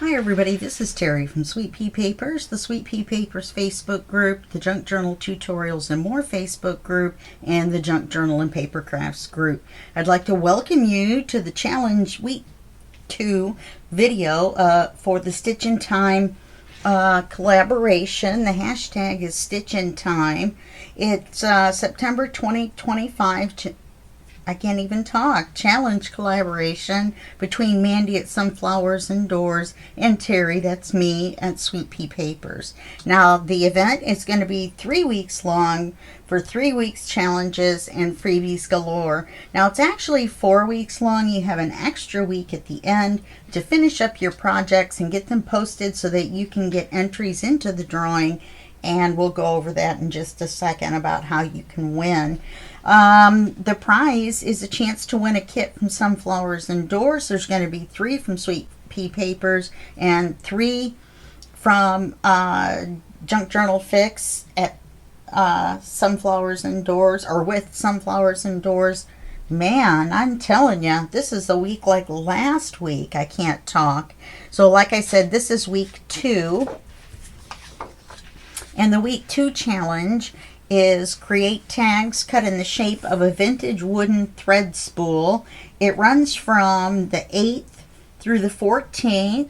Hi everybody, this is Teri from Sweet Pea Papers, the Sweet Pea Papers Facebook group, the Junk Journal Tutorials and More Facebook group, and the Junk Journal and Paper Crafts group. I'd like to welcome you to the Challenge Week 2 video for the Stitch in Time collaboration. The hashtag is Stitch in Time. It's September 2025 I can't even talk. Challenge collaboration between Mandy at Sunflowers and Doors and Teri, that's me, at Sweet Pea Papers. Now, the event is going to be 3 weeks long for 3 weeks challenges and freebies galore. Now, it's actually 4 weeks long. You have an extra week at the end to finish up your projects and get them posted so that you can get entries into the drawing. And we'll go over that in just a second about how you can win. The prize is a chance to win a kit from Sunflowers and Doors. There's going to be 3 from Sweet Pea Papers and 3 from Junk Journal Fix at Sunflowers and Doors, or with Sunflowers and Doors. Man, I'm telling you, this is a week like last week. I can't talk. So like I said, this is week 2. And the week 2 challenge is create tags cut in the shape of a vintage wooden thread spool. It runs from the 8th through the 14th.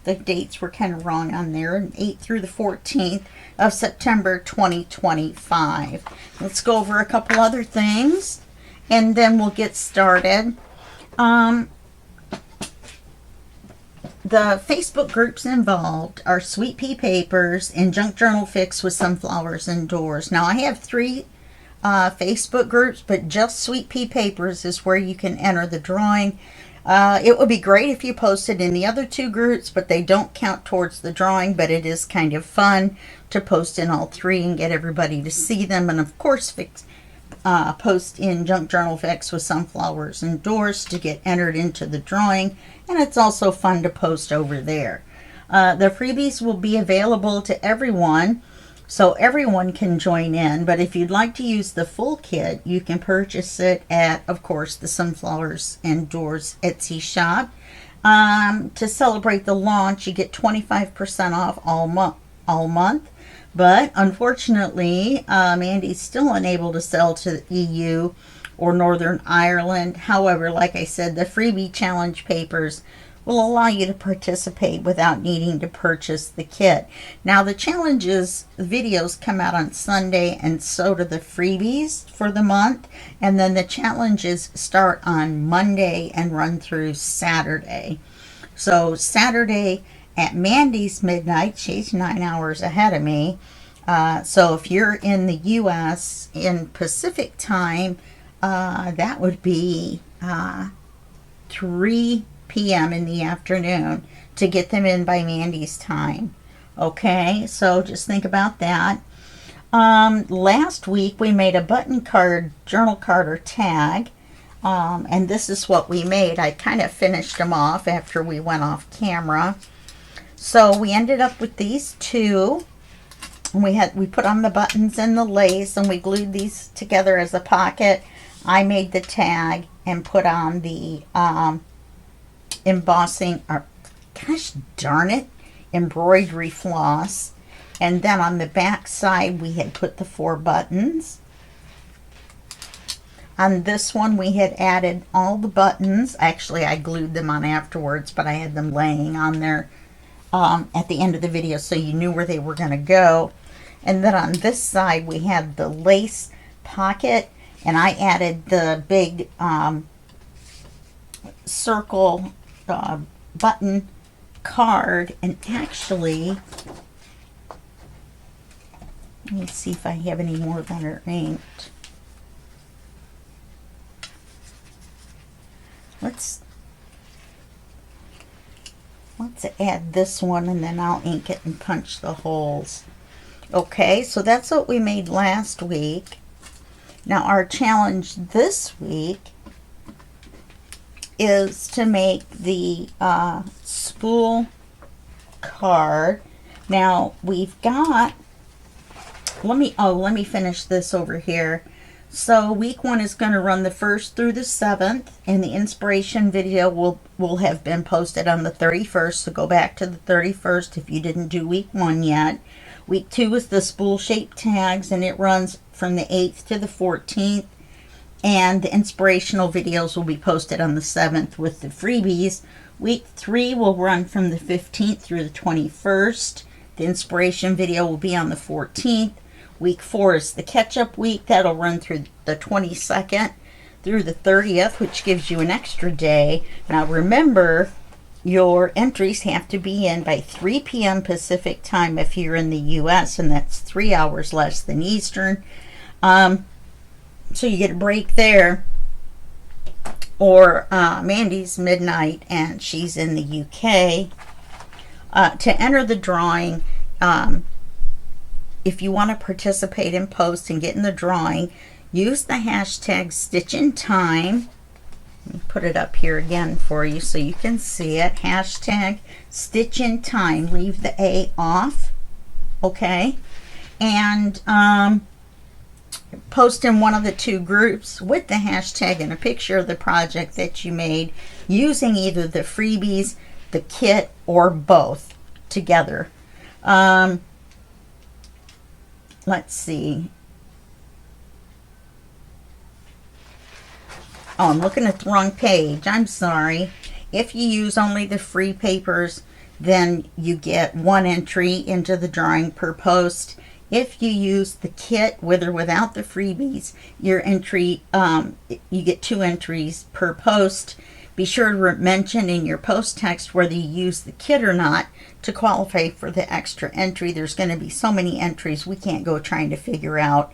The dates were kind of wrong on there. 8th through the 14th of September 2025. Let's go over a couple other things and then we'll get started. The Facebook groups involved are Sweet Pea Papers and Junk Journal Fix with Sunflowers and Doors. Now, I have 3 Facebook groups, but just Sweet Pea Papers is where you can enter the drawing. It would be great if you posted in the other 2 groups, but they don't count towards the drawing, but it is kind of fun to post in all 3 and get everybody to see them. And, of course, post in Junk Journal Fix with Sunflowers and Doors to get entered into the drawing, and it's also fun to post over there. The freebies will be available to everyone, so everyone can join in, but if you'd like to use the full kit, you can purchase it at, of course, the Sunflowers and Doors Etsy shop. To celebrate the launch, you get 25% off all month. But unfortunately, Mandy's still unable to sell to the EU or Northern Ireland. However, like I said, the freebie challenge papers will allow you to participate without needing to purchase the kit. Now, the challenges videos come out on Sunday, and so do the freebies for the month. And then the challenges start on Monday and run through Saturday. So Saturday at Mandy's midnight, she's 9 hours ahead of me. So if you're in the U.S. in Pacific time, that would be 3 p.m. in the afternoon to get them in by Mandy's time. Okay, so just think about that. Last week we made a button card, journal card, or tag. And this is what we made. I kind of finished them off after we went off camera. So we ended up with these 2. We put on the buttons and the lace, and we glued these together as a pocket. I made the tag and put on the embossing, or gosh darn it, embroidery floss. And then on the back side, we had put the 4 buttons. On this one, we had added all the buttons. Actually, I glued them on afterwards, but I had them laying on there at the end of the video so you knew where they were going to go. And then on this side, we had the lace pocket, and I added the big circle button card. And actually, let me see if I have any more that are inked. Let's add this one, and then I'll ink it and punch the holes. Okay, so that's what we made last week. Now our challenge this week is to make the spool card. Now we've got, let me finish this over here. So week 1 is going to run the 1st through the 7th, and the inspiration video will have been posted on the 31st. So go back to the 31st if you didn't do week 1 yet. Week 2 is the spool shaped tags, and it runs from the 8th to the 14th. And the inspirational videos will be posted on the 7th with the freebies. Week 3 will run from the 15th through the 21st. The inspiration video will be on the 14th. Week 4 is the catch-up week. That'll run through the 22nd through the 30th, which gives you an extra day. Now remember, your entries have to be in by 3 p.m. Pacific time if you're in the U.S., and that's 3 hours less than Eastern. So you get a break there. Or Mandy's midnight, and she's in the UK. To enter the drawing, if you want to participate in post and get in the drawing, use the hashtag Stitch in Time. Let me put it up here again for you so you can see it. Hashtag Stitch in Time. Leave the A off. Okay. And post in one of the 2 groups with the hashtag and a picture of the project that you made using either the freebies, the kit, or both together. Let's see. Oh, I'm looking at the wrong page. I'm sorry. If you use only the free papers, then you get 1 entry into the drawing per post. If you use the kit with or without the freebies, your entry, you get 2 entries per post. Be sure to mention in your post text whether you use the kit or not to qualify for the extra entry. There's going to be so many entries, we can't go trying to figure out,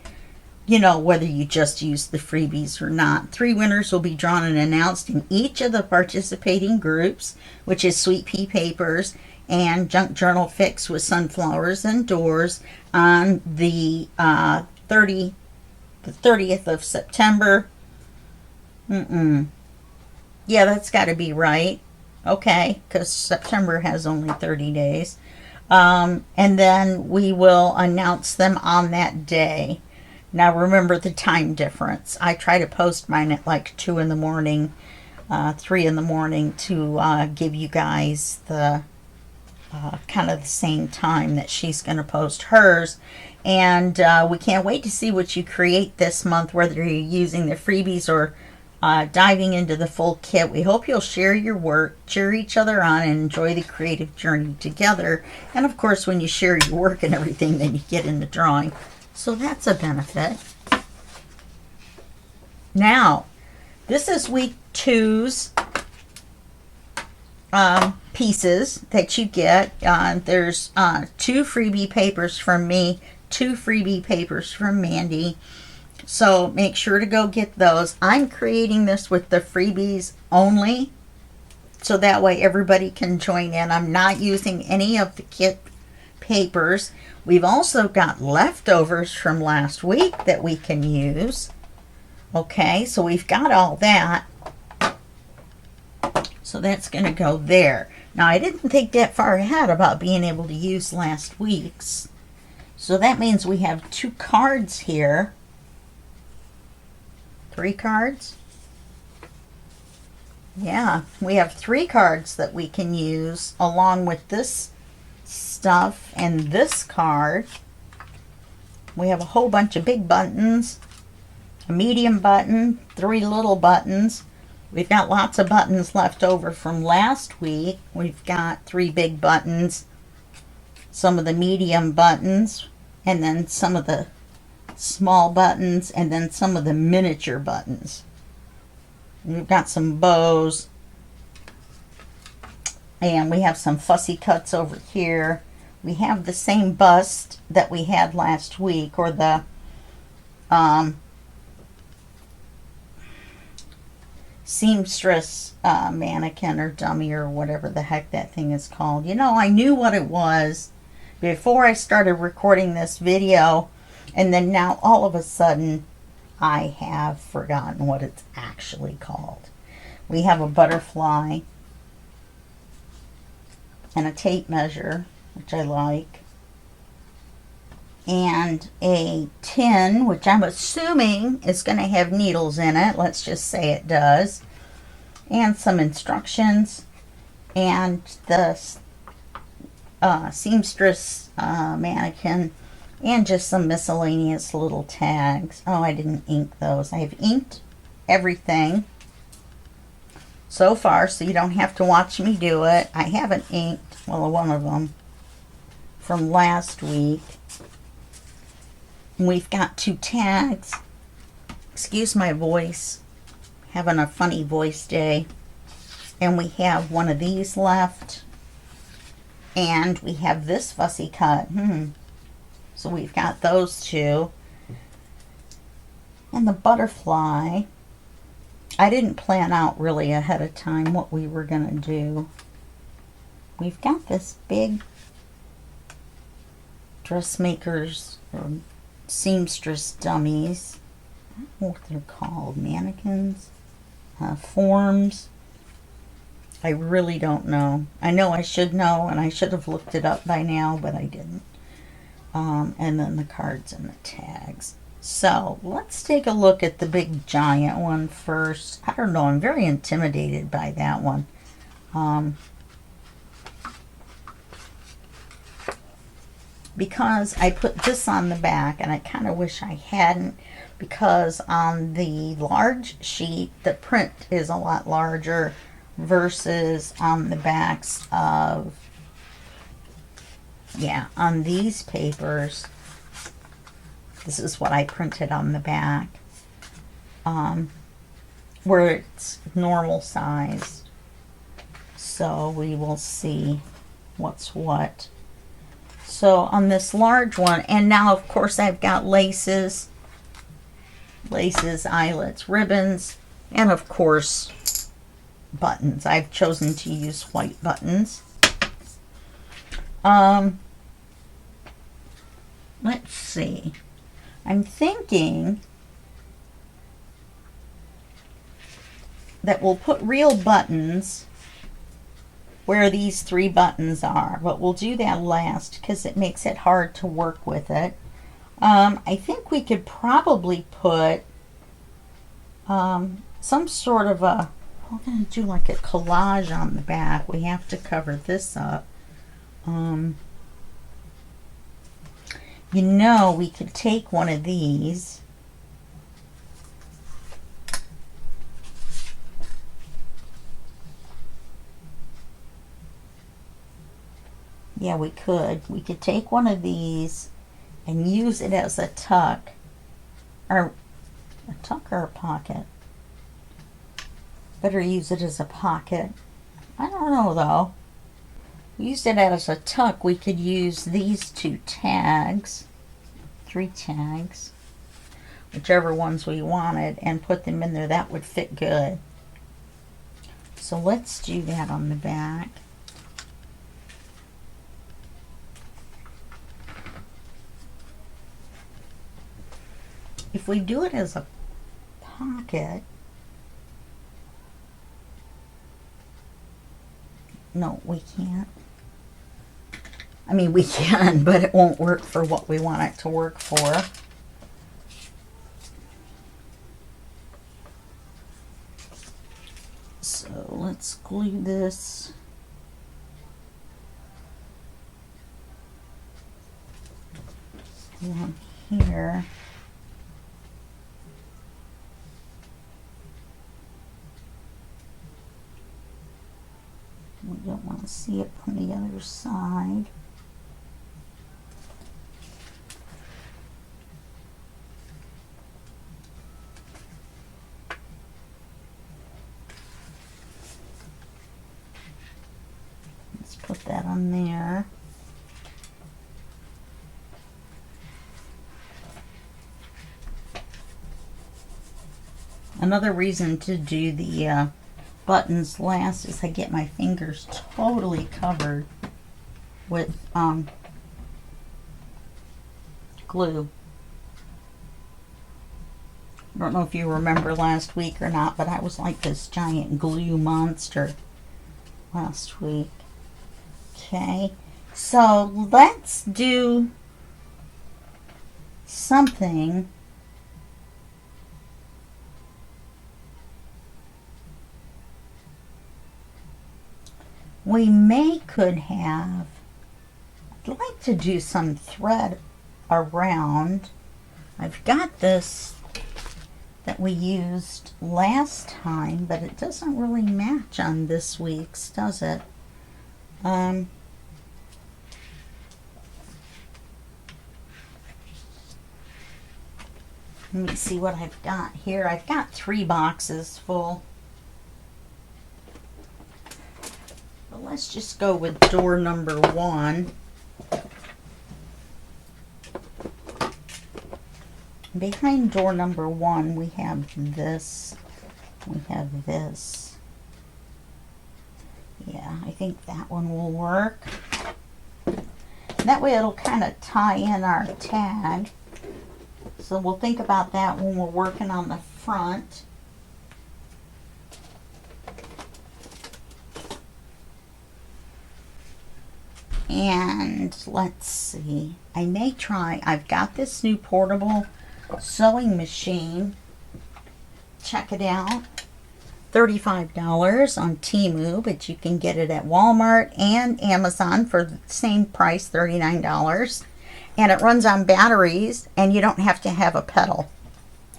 you know, whether you just use the freebies or not. 3 winners will be drawn and announced in each of the participating groups, which is Sweet Pea Papers and Junk Journal Fix with Sunflowers and Doors, on the 30th of September. Yeah, that's got to be right. Okay, because September has only 30 days. And then we will announce them on that day. Now remember the time difference. I try to post mine at like 2 in the morning, 3 in the morning to give you guys the kind of the same time that she's going to post hers. And we can't wait to see what you create this month, whether you're using the freebies or diving into the full kit. We hope you'll share your work, cheer each other on, and enjoy the creative journey together. And of course, when you share your work and everything, then you get in the drawing. So that's a benefit. Now, this is week 2's pieces that you get. There's 2 freebie papers from me, 2 freebie papers from Mandy. So make sure to go get those. I'm creating this with the freebies only, so that way everybody can join in. I'm not using any of the kit papers. We've also got leftovers from last week that we can use. Okay, so we've got all that. So that's going to go there. Now, I didn't think that far ahead about being able to use last week's. So that means we have 2 cards here. 3 cards? Yeah, we have 3 cards that we can use along with this stuff and this card. We have a whole bunch of big buttons, a medium button, 3 little buttons. We've got lots of buttons left over from last week. We've got 3 big buttons, some of the medium buttons, and then some of the small buttons, and then some of the miniature buttons. We've got some bows, and we have some fussy cuts over here. We have the same bust that we had last week, or the seamstress mannequin or dummy or whatever the heck that thing is called. You know, I knew what it was before I started recording this video, and then now all of a sudden I have forgotten what it's actually called. We have a butterfly and a tape measure, which I like. and a tin, which I'm assuming is going to have needles in it. Let's just say it does. And some instructions, and the seamstress mannequin, and just some miscellaneous little tags. Oh, I didn't ink those. I have inked everything so far, so you don't have to watch me do it. I haven't inked, well, one of them from last week. We've got 2 tags. Excuse my voice, having a funny voice day. And we have one of these left, and we have this fussy cut. So we've got those 2. And the butterfly, I didn't plan out really ahead of time what we were going to do. We've got this big dressmakers or seamstress dummies. I don't know what they're called. Mannequins? Forms? I really don't know. I know I should know, and I should have looked it up by now, but I didn't. And then the cards and the tags. So let's take a look at the big giant one first. I don't know, I'm very intimidated by that one. Because I put this on the back, and I kind of wish I hadn't, because on the large sheet the print is a lot larger versus on the backs of, on these papers. This is what I printed on the back, where it's normal size. So we will see what's what. So on this large one, and now of course I've got laces, eyelets, ribbons, and of course buttons. I've chosen to use white buttons. Let's see. I'm thinking that we'll put real buttons where these 3 buttons are, but we'll do that last because it makes it hard to work with it. I think we could probably put some sort of a, we're going to do like a collage on the back. We have to cover this up. You know, we could take one of these. Yeah, we could. We could take one of these and use it as a tuck. Or a tuck or a pocket? Better use it as a pocket. I don't know though. Use it as a tuck. We could use these 2 tags, 3 tags, whichever ones we wanted, and put them in there. That would fit good. So let's do that on the back. If we do it as a pocket, no, we can't. I mean, we can, but it won't work for what we want it to work for. So let's glue this. Along here. We don't want to see it from the other side. Let's put that on there. Another reason to do the buttons last is I get my fingers totally covered with glue. I don't know if you remember last week or not, but I was like this giant glue monster last week. Okay, so let's do something we could have. I'd like to do some thread around. I've got this that we used last time, but it doesn't really match on this week's, does it? Let me see what I've got here. I've got 3 boxes full. But let's just go with door number 1. Behind door number 1, we have this. We have this. Yeah, I think that one will work. That way it'll kind of tie in our tag. So we'll think about that when we're working on the front. And let's see, I may try, I've got this new portable sewing machine. Check it out. $35 on Temu, but you can get it at Walmart and Amazon for the same price, $39. And it runs on batteries, and you don't have to have a pedal.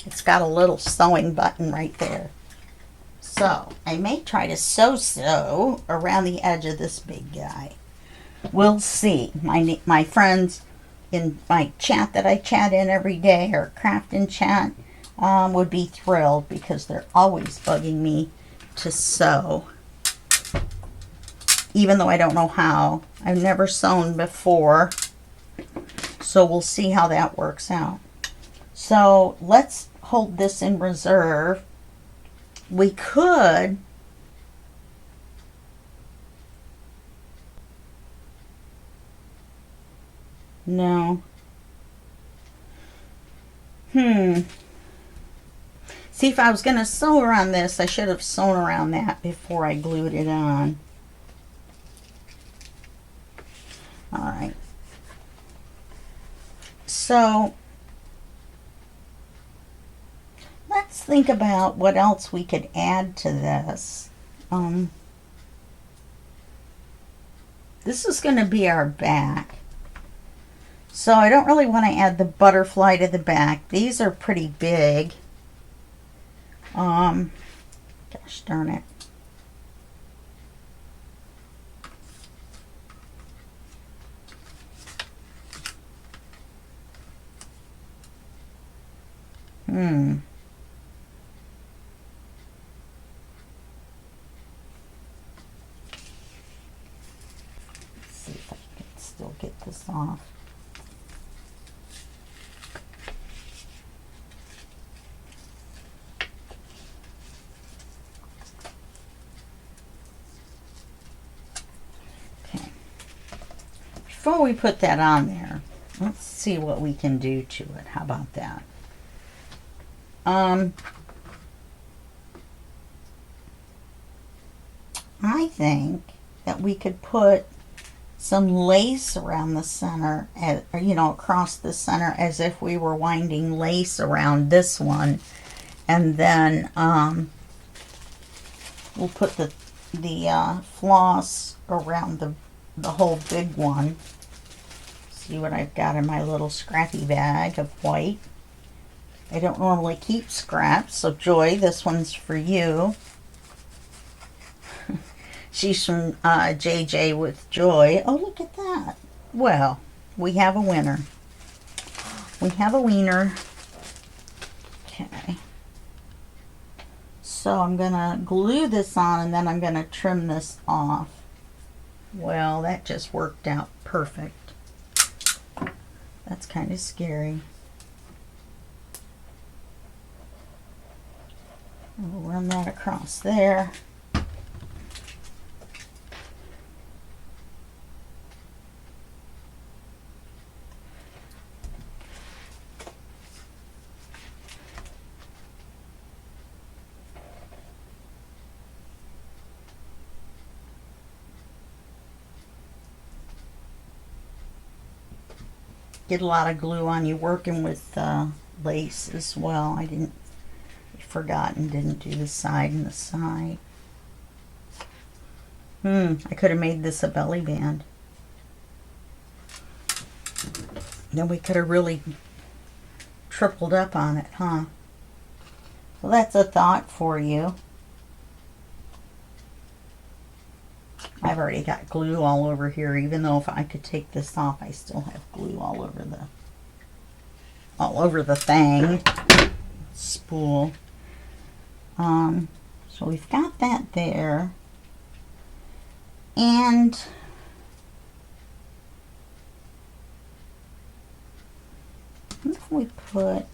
It's got a little sewing button right there. So I may try to sew around the edge of this big guy. We'll see. My friends in my chat that I chat in every day, or craft and chat, would be thrilled because they're always bugging me to sew, even though I don't know how. I've never sewn before, so we'll see how that works out. So let's hold this in reserve. We could no. See, if I was going to sew around this, I should have sewn around that before I glued it on. All right. So let's think about what else we could add to this. This is going to be our back. So I don't really want to add the butterfly to the back. These are pretty big. Gosh darn it. Let's see if I can still get this off. Before we put that on there, let's see what we can do to it. How about that? I think that we could put some lace around the center, or, you know, across the center, as if we were winding lace around this one. And then we'll put the floss around the whole big one. See what I've got in my little scrappy bag of white. I don't normally keep scraps, so Joy, this one's for you. She's from JJ with Joy. Oh, look at that. Well, we have a winner. We have a wiener. Okay. So I'm going to glue this on, and then I'm going to trim this off. Well, that just worked out perfect. That's kind of scary. We'll run that across there. get a lot of glue on you working with lace as well. I forgot and didn't do the side and the side. I could have made this a belly band. Then we could have really tripled up on it, huh? So that's a thought for you. I've already got glue all over here, even though if I could take this off, I still have glue all over the thing. Spool. So we've got that there. And if we put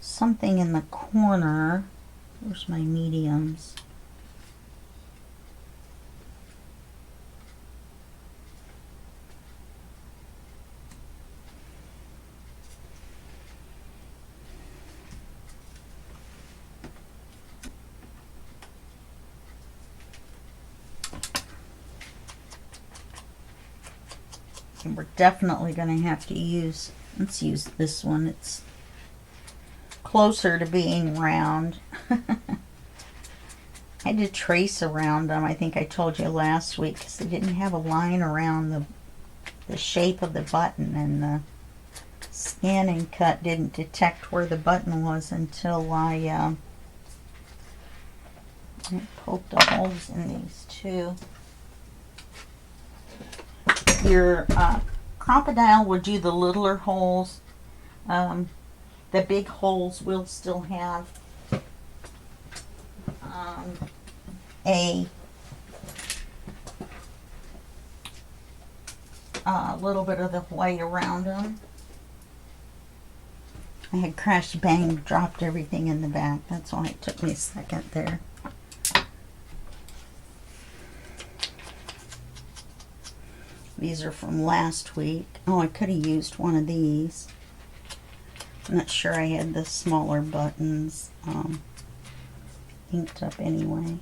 something in the corner, where's my mediums? And we're definitely going to have to use, let's use this one. It's closer to being round. I had to trace around them. I think I told you last week because they didn't have a line around the shape of the button, and the scanning cut didn't detect where the button was until I poked the holes in these two. Your crocodile will do the littler holes. The big holes will still have a little bit of the white around them. I had crashed, bang, dropped everything in the back. That's why it took me a second there. These are from last week. Oh, I could have used one of these. I'm not sure I had the smaller buttons inked up anyway.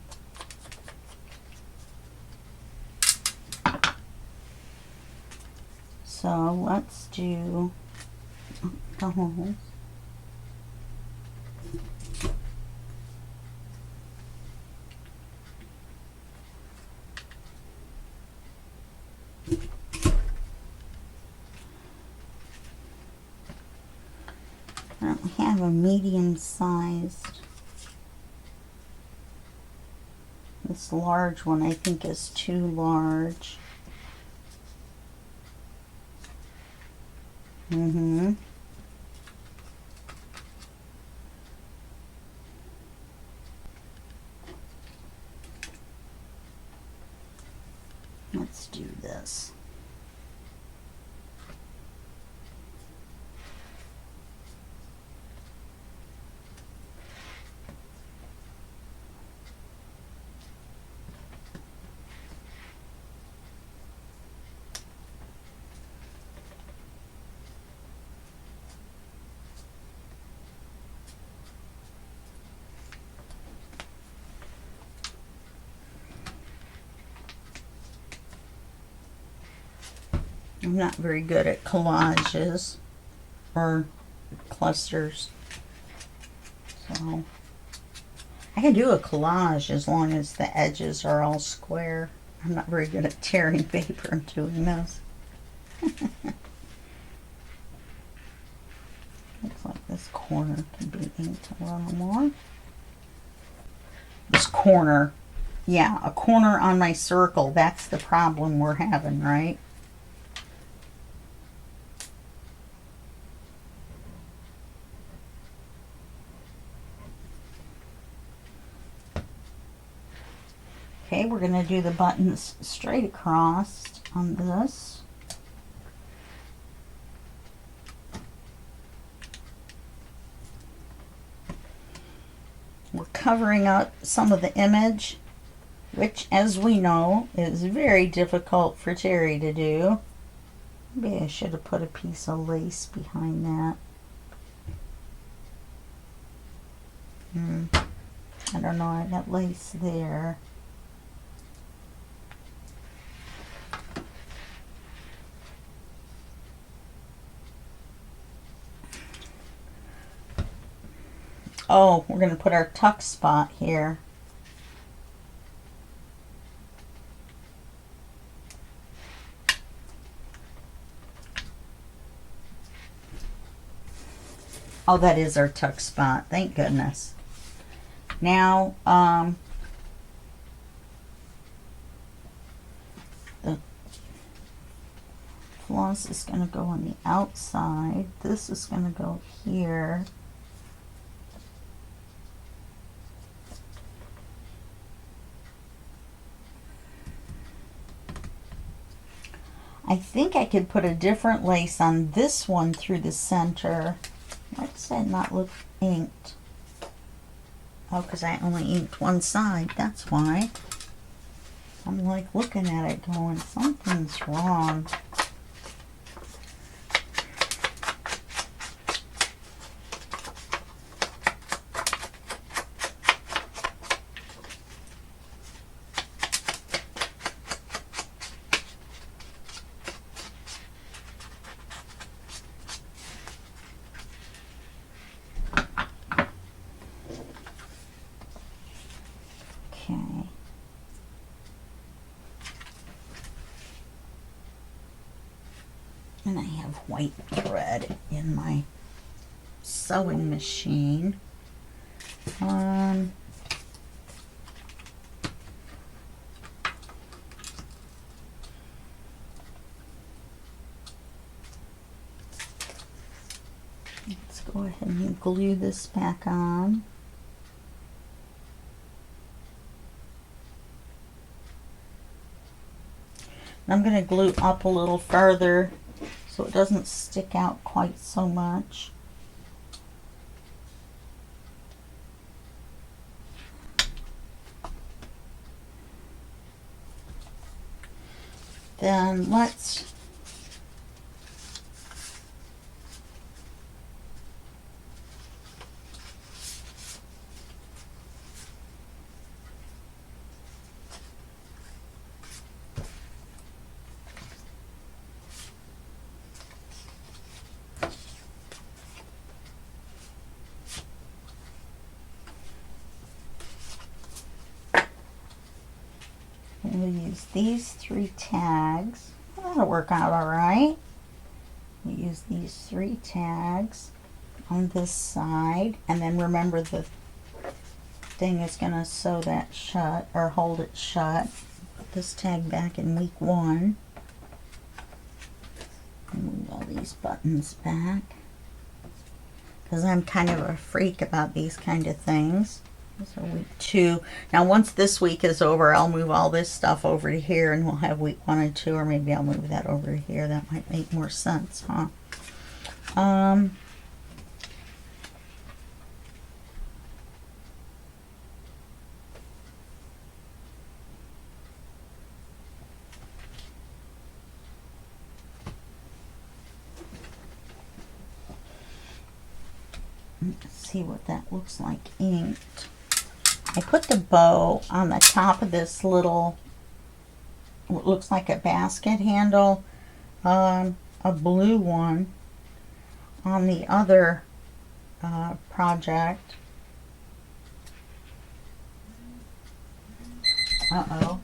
So let's do the holes. I don't have a medium-sized. This large one I think is too large. Let's do this. I'm not very good at collages or clusters, so I can do a collage as long as the edges are all square. I'm not very good at tearing paper and doing this. Looks like this corner can be inked a little more. This corner, yeah, a corner on my circle, that's the problem we're having, right? Okay, we're going to do the buttons straight across on this. We're covering up some of the image, which, as we know, is very difficult for Teri to do. Maybe I should have put a piece of lace behind that. I don't know, I got lace there. Oh, we're going to put our tuck spot here. Oh, that is our tuck spot. Thank goodness. Now, the floss is going to go on the outside. This is going to go here. I think I could put a different lace on this one through the center. Why does that not look inked? Oh, because I only inked one side. That's why. I'm like looking at it going, something's wrong. And I have white thread in my sewing machine. Let's go ahead and glue this back on. I'm going to glue up a little further so it doesn't stick out quite so much. Then let's we'll use these 3 tags. Well, that'll work out all right. We use these 3 tags on this side, and then remember the thing is going to sew that shut or hold it shut. Put this tag back in week 1. Move all these buttons back because I'm kind of a freak about these kind of things. So week 2. Now once this week is over, I'll move all this stuff over to here and we'll have week 1 and 2, or maybe I'll move that over to here. That might make more sense, huh? Let's see what that looks like inked. I put the bow on the top of this little, what looks like a basket handle, a blue one on the other project. Uh-oh.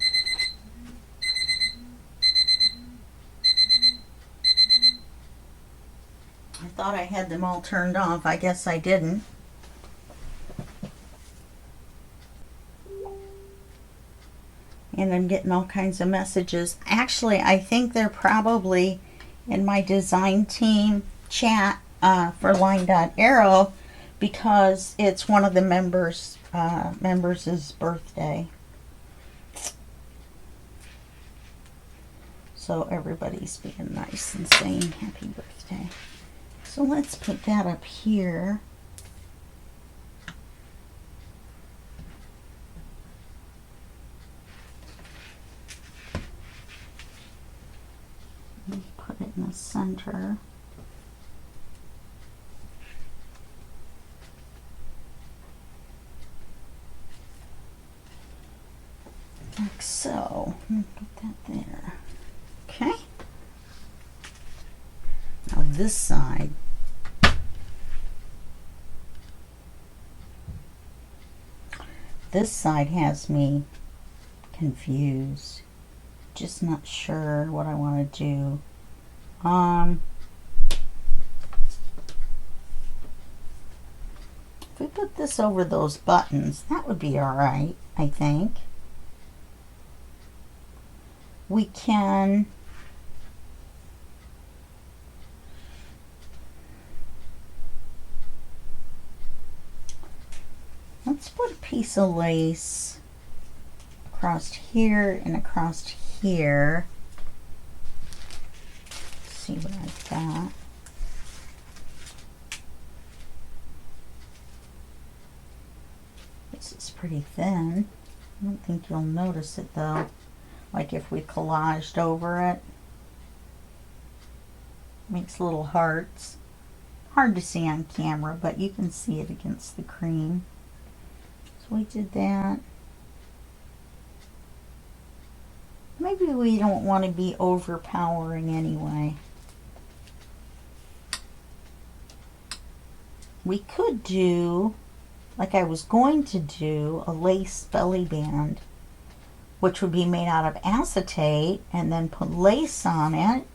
I thought I had them all turned off. I guess I didn't. And I'm getting all kinds of messages. Actually, I think they're probably in my design team chat for Line.Arrow because it's one of the members' birthday. So everybody's being nice and saying happy birthday. So let's put that up here. Put it in the center. Like so. Put that there. Okay. Now this side. This side has me confused. Just not sure what I want to do. If we put this over those buttons, that would be alright, I think. We can let's put a piece of lace across here and across here. Let's see what I've got. This is pretty thin. I don't think you'll notice it though. Like if we collaged over it. Makes little hearts. Hard to see on camera, but you can see it against the cream. So we did that. Maybe we don't want to be overpowering anyway. We could do, like I was going to do, a lace belly band, which would be made out of acetate, and then put lace on it.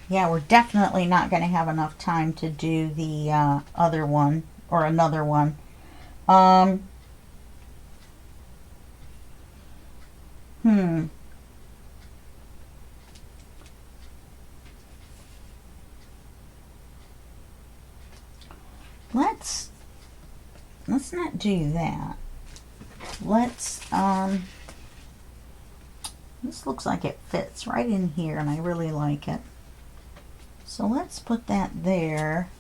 Yeah, we're definitely not going to have enough time to do the other one, or another one. Let's not do that. Let's, this looks like it fits right in here, and I really like it. So let's put that there.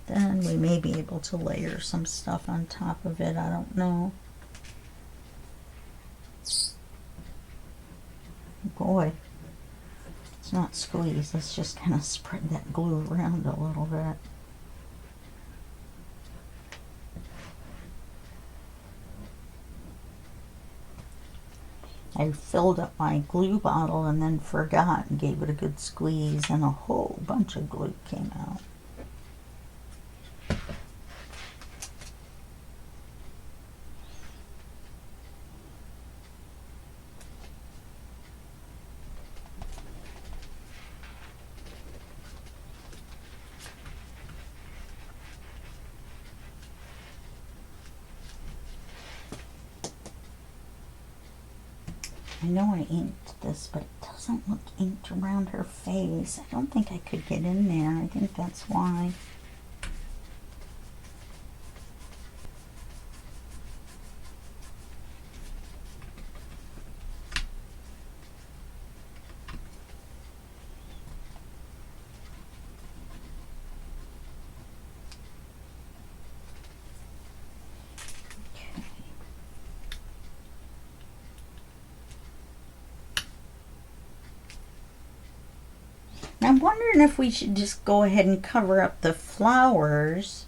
Then we may be able to layer some stuff on top of it. I don't know. Boy, it's not squeeze. Let's just kind of spread that glue around a little bit. I filled up my glue bottle and then forgot and gave it a good squeeze, and a whole bunch of glue came out. I know I inked this, but it doesn't look inked around her face. I don't think I could get in there. I think that's why. I'm wondering if we should just go ahead and cover up the flowers.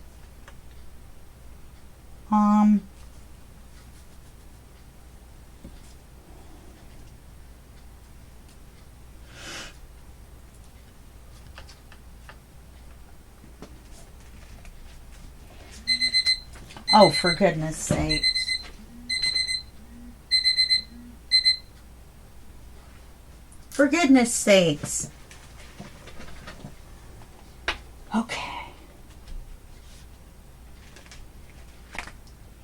Oh, for goodness sake. For goodness sakes. Okay.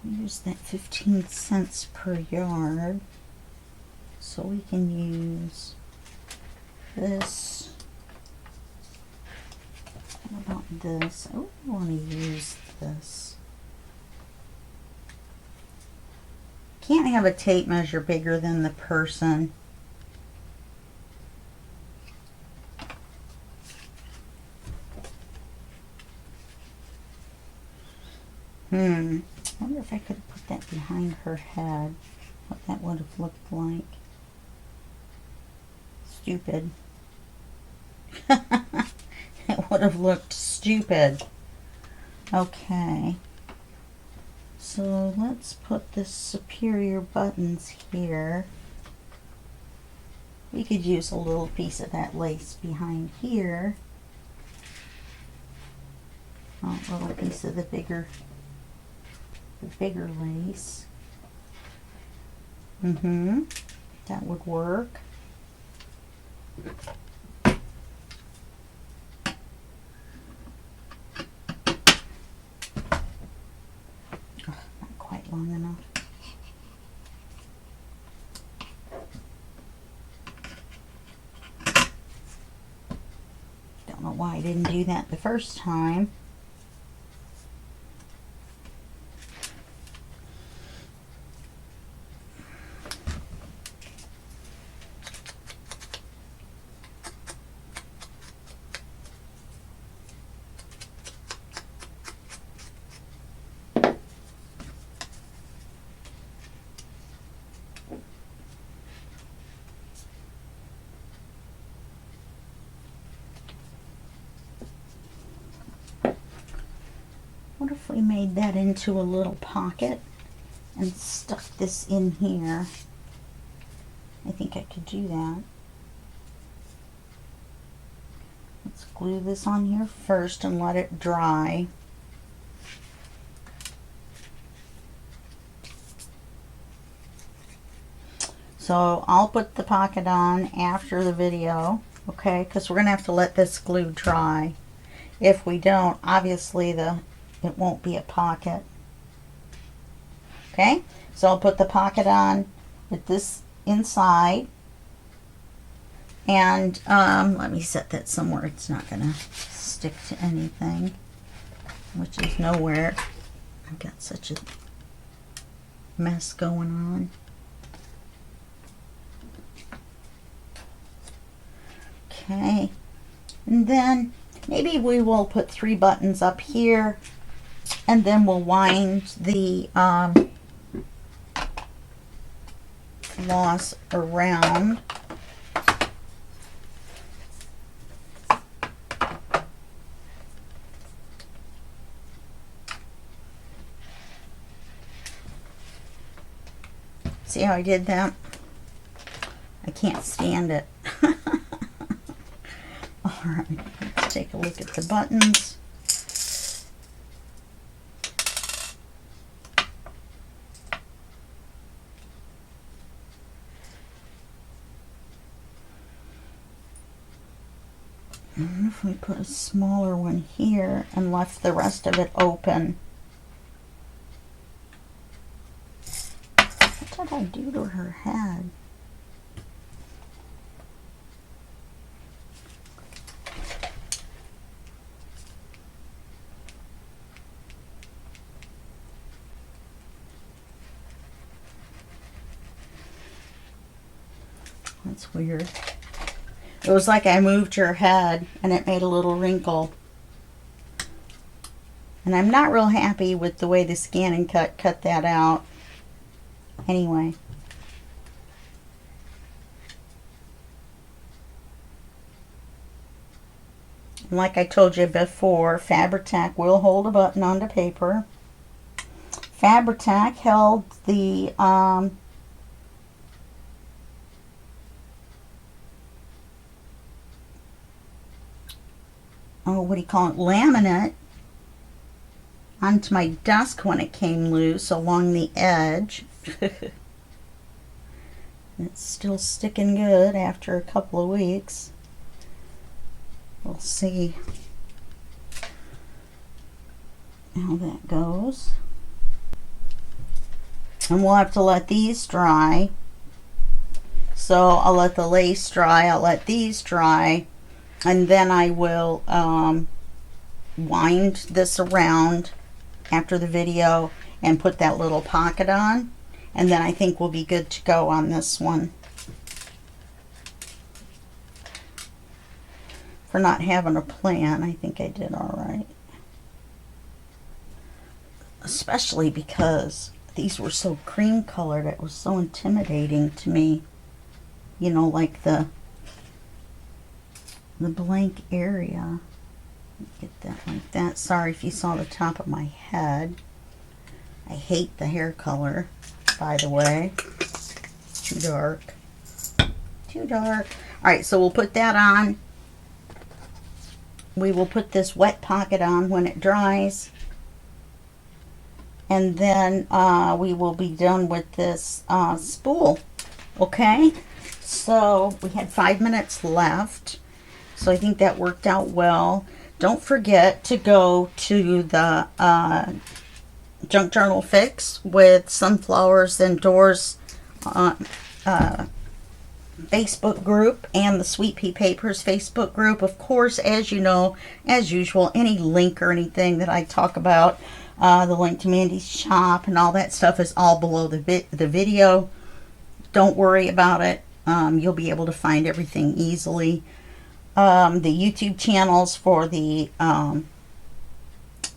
Use that 15 cents per yard. So we can use this. What about this? Oh, I want to use this. Can't have a tape measure bigger than the person. I wonder if I could have put that behind her head, what that would have looked like. Stupid. It would have looked stupid. Okay. So let's put the superior buttons here. We could use a little piece of that lace behind here. Oh, a little piece of the bigger the bigger lace. That would work. Oh, not quite long enough. Don't know why I didn't do that the first time. What if we made that into a little pocket and stuck this in here? I think I could do that. Let's glue this on here first and let it dry. So I'll put the pocket on after the video, okay? Because we're going to have to let this glue dry. If we don't, obviously it won't be a pocket. Okay, so I'll put the pocket on with this inside, and let me set that somewhere it's not gonna stick to anything, which is nowhere. I've got such a mess going on. Okay, and then maybe we will put 3 buttons up here, and then we'll wind the floss around. See how I did that? I can't stand it. Alright, let's take a look at the buttons. And if we put a smaller one here and left the rest of it open. What did I do to her head? That's weird. It was like I moved her head and it made a little wrinkle. And I'm not real happy with the way the Scan and cut that out. Anyway. And like I told you before, Fabri-Tac will hold a button onto paper. Fabri-Tac held the what do you call it, laminate onto my desk when it came loose along the edge. It's still sticking good after a couple of weeks. We'll see how that goes. And we'll have to let these dry. So I'll let the lace dry, I'll let these dry, and then I will wind this around after the video and put that little pocket on, and then I think we'll be good to go on this one. For not having a plan, I think I did all right. Especially because these were so cream colored, it was so intimidating to me. You know, like the blank area. Get that like that. Sorry if you saw the top of my head. I hate the hair color, by the way. Too dark. Too dark. Alright, so we'll put that on. We will put this wet pocket on when it dries. and then we will be done with this spool. Okay, so we had 5 minutes left, so I think that worked out well. Don't forget to go to the Junk Journal Fix with Sunflowers and Doors Facebook group and the Sweet Pea Papers Facebook group. Of course, as you know, as usual, any link or anything that I talk about, the link to Mandy's shop and all that stuff is all below the video. Don't worry about it. You'll be able to find everything easily. The YouTube channels for the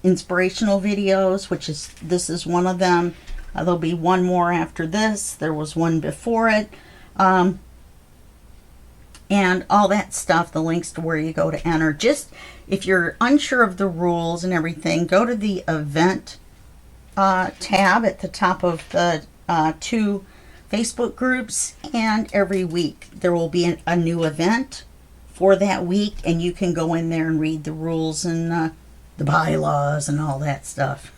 inspirational videos, which is, this is one of them. There'll be one more after this. There was one before it. And all that stuff, the links to where you go to enter. Just if you're unsure of the rules and everything, go to the event tab at the top of the two Facebook groups, and every week there will be a new event for that week, and you can go in there and read the rules and the bylaws and all that stuff.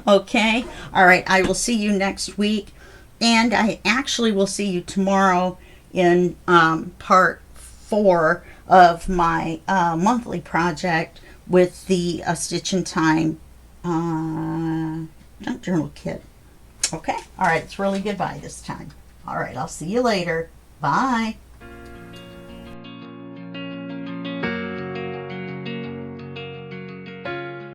Okay, all right, I will see you next week, and I actually will see you tomorrow in part 4 of my monthly project with the Stitch in Time junk journal kit. Okay, all right, it's really goodbye this time. All right, I'll see you later. Bye.